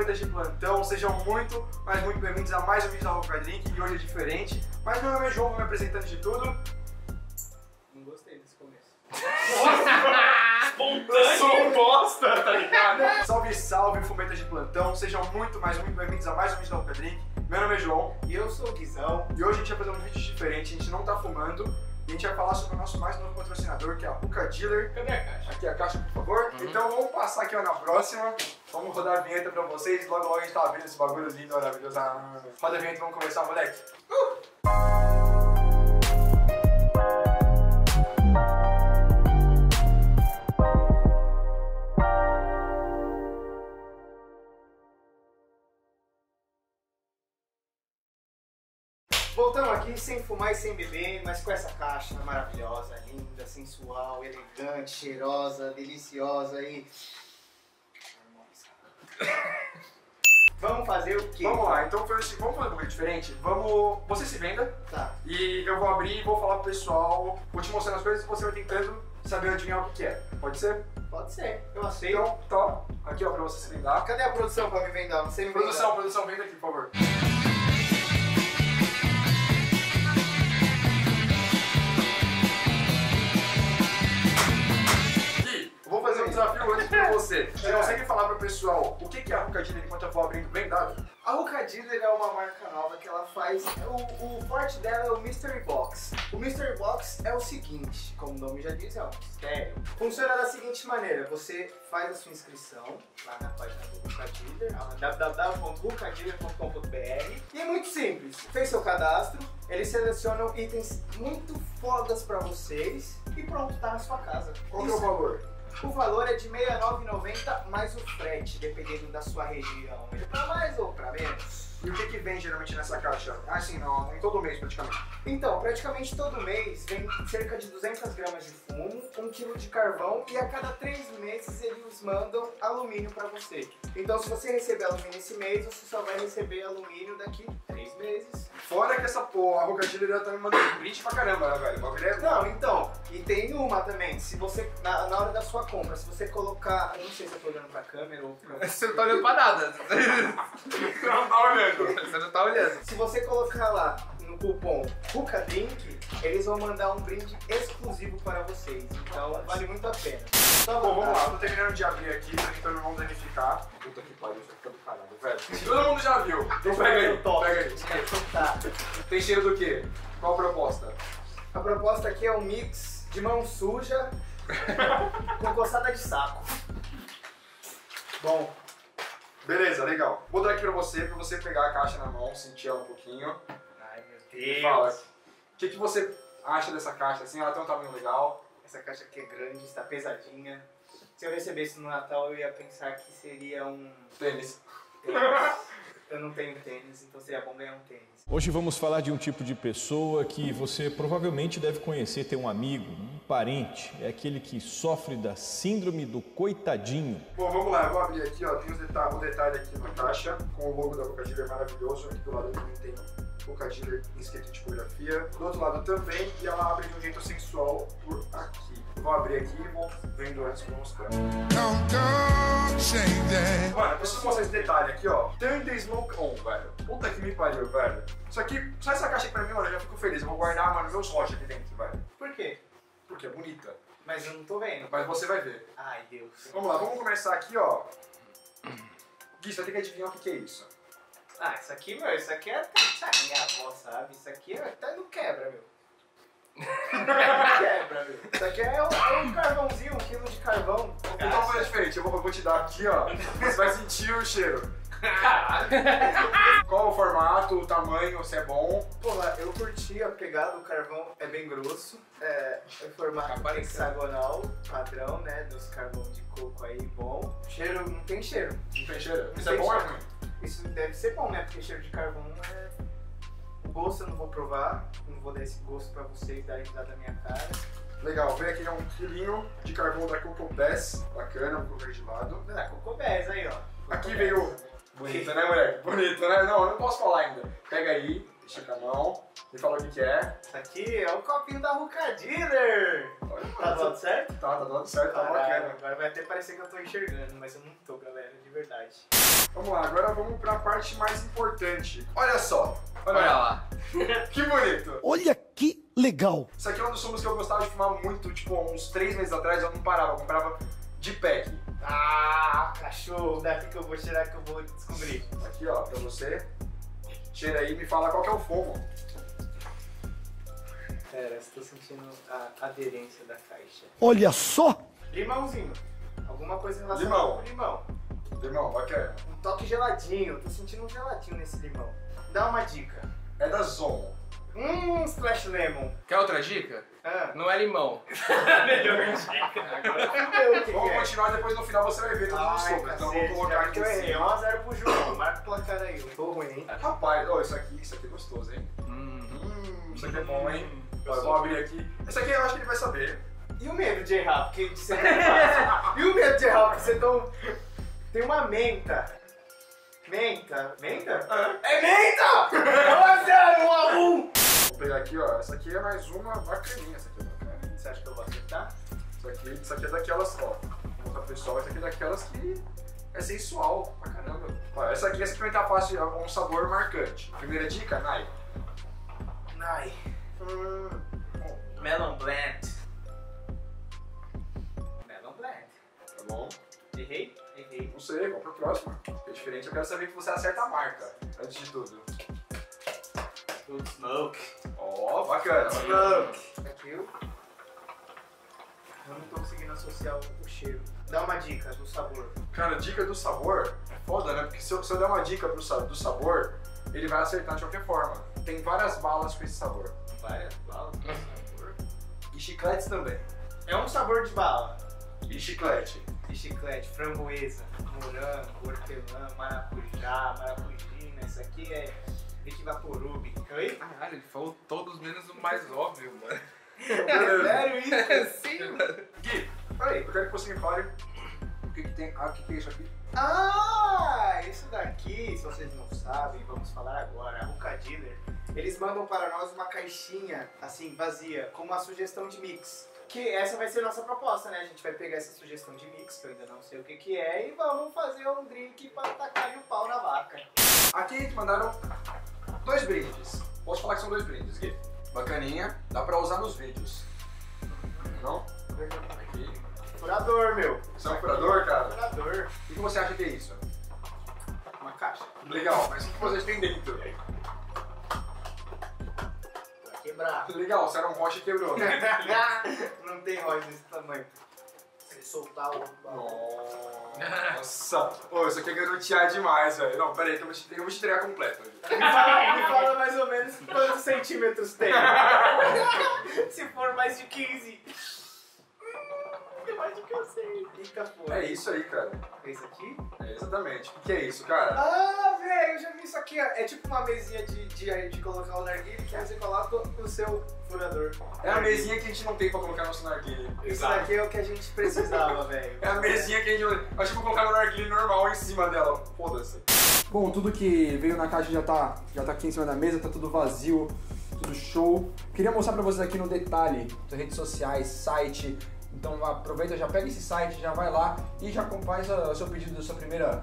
fumetas de plantão, sejam muito, mas muito bem-vindos a mais um vídeo da Hoka Drink, e hoje é diferente. Mas meu nome é João, vou me apresentando de tudo. Não gostei desse começo. Eu sou bosta, tá ligado? Salve, salve, fumetas de plantão, sejam muito, mas muito bem-vindos a mais um vídeo da Hoka Drink. Meu nome é João. E eu sou o Guizão. E hoje a gente vai fazer um vídeo diferente, a gente não tá fumando. E a gente vai falar sobre o nosso mais novo patrocinador, que é a Hoka Dealer. Cadê a caixa? Aqui a caixa, por favor. Então vamos passar aqui ó, na próxima. Vamos rodar a vinheta pra vocês. Logo logo a gente tá abrindo esse bagulho lindo, maravilhoso. Roda a vinheta e vamos começar, moleque. Voltamos aqui sem fumar e sem beber, mas com essa caixa maravilhosa, linda, sensual, elegante, cheirosa, deliciosa e... Vamos fazer o quê? Vamos lá, então vamos fazer um bagulho diferente. Você se venda. Tá. E eu vou abrir e vou falar pro pessoal, vou te mostrando as coisas e você vai tentando saber adivinhar o que é. Pode ser? Pode ser, eu aceito. Então, tá. Aqui ó, pra você se vendar. Cadê a produção pra me vendar? Você me vendar. Produção, venda aqui, por favor. Vou fazer um desafio antes pra você. Você consegue falar pro pessoal o que é a Hoka Dealer enquanto eu vou abrindo bem dado? A Hoka Dealer é uma marca nova que ela faz, o forte dela é o Mystery Box. O Mystery Box é o seguinte, como o nome já diz, é um mistério. Funciona da seguinte maneira, você faz a sua inscrição lá na página do Hoka Dealer, www.hokadealer.com.br, e é muito simples, fez seu cadastro, eles selecionam itens muito fodas pra vocês e pronto, tá na sua casa. Qual que é o valor? O valor é de R$ 69,90 mais o frete, dependendo da sua região. Ele pra mais ou pra menos. E o que vem geralmente nessa caixa? Assim, não, em todo mês praticamente. Então, praticamente todo mês vem cerca de 200 gramas de fumo, 1 kg de carvão e a cada 3 meses eles mandam alumínio pra você. Então, se você receber alumínio esse mês, você só vai receber alumínio daqui 3 meses. Fora que essa porra, a Hoka Dealer já tá me mandando brinde pra caramba, né, velho? O bagulho é... Não, então, e tem uma também, se você, na hora da sua compra, se você colocar, eu não sei se eu tô olhando pra câmera ou pra... Você não tá olhando pra nada. Não tá olhando. Você não tá olhando. Se você colocar lá no cupom Hoka Drink, eles vão mandar um brinde exclusivo para vocês. Então vale muito a pena. Tá bom, vamos lá. Tô terminando de abrir aqui, tô tentando não danificar. Puta que pariu, isso fica do caralho, velho. Todo mundo já viu. Então pega aí, pega aí. Tá. Tem cheiro do quê? Qual a proposta? A proposta aqui é um mix de mão suja com coçada de saco. Bom. Beleza, legal. Vou dar aqui pra você pegar a caixa na mão, sentir ela um pouquinho. Ai, meu E Deus. fala, o que você acha dessa caixa? Assim, ela tem um tamanho legal. Essa caixa aqui é grande, está pesadinha. Se eu recebesse no Natal, eu ia pensar que seria um Tênis. tênis. Eu não tenho tênis, então seria bom ganhar um tênis. Hoje vamos falar de um tipo de pessoa que você provavelmente deve conhecer, ter um amigo, um parente. É aquele que sofre da síndrome do coitadinho. Bom, vamos lá, eu vou abrir aqui, ó. Tem um detalhe aqui na caixa, com o logo da Hoka Dealer maravilhoso. Aqui do lado também tem Hoka Dealer escrito em tipografia. Do outro lado também, e ela abre de um jeito sensual por aqui. Eu vou abrir aqui e vou vendo antes pra mostrar. Mano, eu preciso mostrar esse detalhe aqui, ó. Turn the smoke on, velho. Puta que me pariu, velho. Isso aqui, só essa caixa aqui pra mim, mano, eu já fico feliz. Eu vou guardar, mano, meus rochas aqui dentro, velho. Por quê? Porque é bonita. Mas eu não tô vendo. Mas você vai ver. Ai, Deus. Vamos lá, vamos começar aqui, ó. Gui, você vai ter que adivinhar o que é isso. Ah, isso aqui, meu, isso aqui é... minha avó, sabe? Isso aqui até não quebra, meu. Não quebra, meu. Isso aqui é um carvãozinho, 1 kg de carvão. Então vou fazer diferente, eu vou te dar aqui, ó. Você vai sentir o cheiro. Caralho. Qual o formato, o tamanho, se é bom. Porra, eu curti a pegada, o carvão é bem grosso. É formato hexagonal, padrão, né? Dos carvão de coco aí, bom. Cheiro, não tem cheiro. Não tem cheiro? Isso Não é tem bom ou é cheiro. ruim? Isso deve ser bom, né? Porque cheiro de carvão é... O gosto eu não vou provar, não vou dar esse gosto pra vocês darem risada da minha cara. Legal, vem aqui um quilinho de carvão da Coco Bass, bacana, vou colocar de lado. Ah, Coco Bass aí, ó. Aqui veio... Bonita, né, moleque? Bonita, né? Não, eu não posso falar ainda. Pega aí, estica a mão. Me fala o que é. Isso aqui é o copinho da Ruka Dealer. Tá tudo certo? Tá dando certo, tá bacana. Agora vai até parecer que eu tô enxergando, mas eu não tô, galera, de verdade. Vamos lá, agora vamos pra parte mais importante. Olha só. Olha lá. Que bonito. Olha que legal! Isso aqui é um dos sumos que eu gostava de fumar muito, tipo, uns 3 meses atrás eu não parava, eu comprava de pack. Ah, cachorro, daqui que eu vou tirar que eu vou descobrir. Aqui, ó, pra você. Cheira aí e me fala qual que é o fumo. Pera, estou sentindo a aderência da caixa. Olha só! Limãozinho. Alguma coisa relacionada Limão. com limão. Limão, bacana. Um toque geladinho. Tô sentindo um geladinho nesse limão. Dá uma dica. É da Zon. Splash Lemon. Quer outra dica? Ah. Não é limão. Melhor dica. Agora o que Vamos é. continuar, depois no final você vai ver todos os sumos. Então vamos colocar aqui eu em errei. cima. 1x0 pro João. Marca o placar aí. Eu tô ruim, hein? Rapaz, ó, isso aqui é gostoso, hein? Isso aqui é bom, hein? Ó, eu vou abrir aqui. Esse aqui eu acho que ele vai saber. E o medo de errar, porque de ser tão fácil? E o medo de errar, porque você tão... Tem uma menta. Menta? Menta? É menta! 1x0, 1x1! Vou pegar aqui, ó. Essa aqui é mais uma bacaninha. Essa aqui é bacana. Você acha que eu vou acertar? Isso aqui é daquelas, ó. Vou mostrar pro pessoal, essa aqui é daquelas que é sensual pra caramba. Ó, essa aqui é experimentar fácil, é um sabor marcante. Primeira dica, Nai. Ai. Melon Blend. Melon Blend. Tá bom? Errei? Errei. Não sei, vamos pro próximo. É diferente, eu quero saber que você acerta a marca, antes de tudo. Good Smoke. Ó, bacana. Smoke. Aqui eu não tô conseguindo associar o cheiro. Dá uma dica do sabor. Cara, dica do sabor é foda, né? Porque se eu der uma dica do sabor, ele vai acertar de qualquer forma. Tem várias balas com esse sabor. Várias balas com sabor. E chicletes também. É um sabor de bala. E chiclete. De chiclete, framboesa, morango, hortelã, maracujá, maracujina. Isso aqui é Vicky Vaporub. Oi? Caralho, ele falou todos menos o mais óbvio, mano. É sério isso? Sim, mano. Gui, peraí, eu quero que você me fale o que tem. Ah, o que é isso aqui? Ah, isso daqui, se vocês não sabem, vamos falar agora. A Ruka Dealer, eles mandam para nós uma caixinha, assim, vazia, com uma sugestão de mix. Que essa vai ser nossa proposta, né? A gente vai pegar essa sugestão de mix, que eu ainda não sei o que é, e vamos fazer um drink para tacar o pau na vaca. Aqui eles mandaram 2 brindes. Posso falar que são 2 brindes, Gui? Bacaninha, dá pra usar nos vídeos. Não? Aqui. Furador, meu. Você é um furador, cara? Furador. O que você acha que é isso? Uma caixa. Legal, mas o que vocês têm dentro? Pra quebrar. Legal, você era um rocha e quebrou, né? Não tem rocha desse tamanho. Se soltar o Nossa! Pô, isso aqui é garotear demais, velho. Não, pera aí, que eu vou te entregar completo. Me fala mais ou menos quantos centímetros tem. Se for mais de 15. Eu acho que eu sei. Eita porra. É isso aí, cara. É isso aqui? É exatamente. O que é isso, cara? Ah, velho, eu já vi isso aqui. É tipo uma mesinha de colocar o narguilé que você coloca o seu furador. É a mesinha que a gente não tem pra colocar nosso narguilé. Isso daqui é o que a gente precisava, velho. É a mesinha que a gente... Eu acho que vou colocar meu narguilé normal em cima dela. Foda-se. Bom, tudo que veio na caixa já tá aqui em cima da mesa, tá tudo vazio, tudo show. Queria mostrar pra vocês aqui no detalhe, das redes sociais, site. Então aproveita, já pega esse site, já vai lá e já faz o seu pedido da sua primeira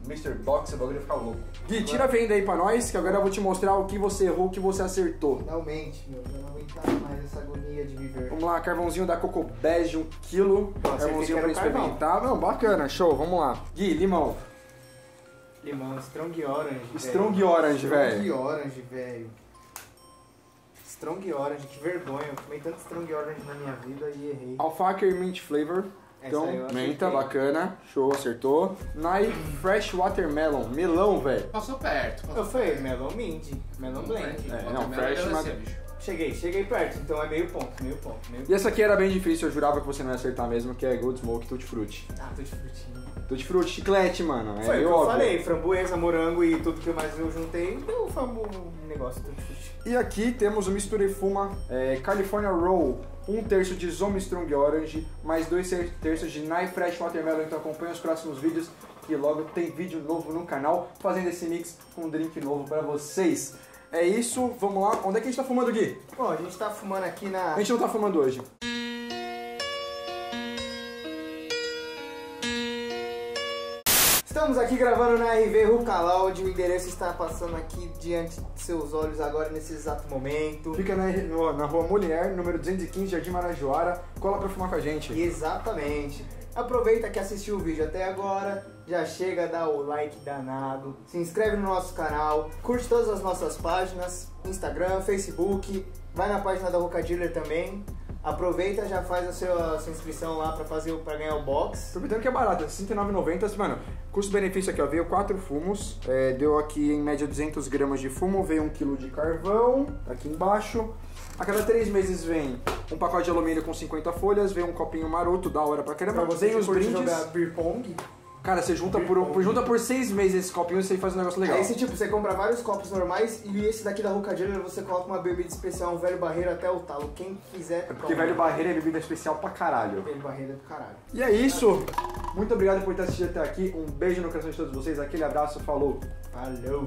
Mr. Box, o bagulho vai ficar louco. Gui, tira a venda aí pra nós, que agora eu vou te mostrar o que você errou, o que você acertou. Finalmente, meu, eu não aguentar mais essa agonia de viver. Vamos lá, carvãozinho da Coco Bege, 1 kg. Carvãozinho pra experimentar. Não, bacana, show, vamos lá. Gui, limão. Limão, Strong Orange. Strong Orange, velho. Strong Orange, velho. Strong Orange, que vergonha. Eu tomei tanto Strong Orange na minha vida e errei. Alfacer Mint Flavor. Então, Essa aí eu menta, acertei. bacana. Show, acertou. Nai Fresh Watermelon, melão, velho. Passou perto. Eu falei Melon Mind, Melon Blend. É, não, fresh, mas... Cheguei perto, então é meio ponto, meio ponto. E essa aqui era bem difícil, eu jurava que você não ia acertar mesmo, que é Gold Smoke Tutti Frutti. Ah, tô de frutinho. Tutti Frutti, chiclete, mano. É Foi o que eu óbvio. falei, framboesa, morango e tudo que mais eu juntei, deu o negócio do frutti. E aqui temos o Mistura e Fuma California Roll, 1/3 de Zombie Strong Orange, mais 2/3 de Nai Fresh Watermelon. Então acompanha os próximos vídeos, que logo tem vídeo novo no canal, fazendo esse mix com um drink novo pra vocês. É isso, vamos lá. Onde é que a gente tá fumando, Gui? Bom, a gente tá fumando aqui na... A gente não tá fumando hoje. Estamos aqui gravando na RV Ruka Lounge, o endereço está passando aqui diante de seus olhos agora nesse exato momento. Fica na Rua Mulher, número 215, Jardim Marajoara. Cola pra fumar com a gente. Exatamente. Aproveita que assistiu o vídeo até agora, já chega, dá o like danado, se inscreve no nosso canal, curte todas as nossas páginas, Instagram, Facebook, vai na página da Ruka Dealer também. Aproveita, já faz a sua inscrição lá pra ganhar o box. Aproveitando que é barato, é R$ 69,90. Mano, custo-benefício aqui, ó, veio 4 fumos, deu aqui em média 200 gramas de fumo, veio 1 kg de carvão, aqui embaixo. A cada 3 meses vem um pacote de alumínio com 50 folhas, vem um copinho maroto, da hora pra caramba. Pra você vem que os curte brindes. jogar beer pong. Cara, você junta por 6 meses esses copinhos e você faz um negócio legal. Aí você compra vários copos normais e esse daqui da Ruka Dealer você coloca uma bebida especial, um velho barreiro até o talo. Quem quiser... É porque velho barreira é bebida especial pra caralho. Velho barreiro é do caralho. E é isso. Muito obrigado por ter assistido até aqui. Um beijo no coração de todos vocês. Aquele abraço. Falou. Falou.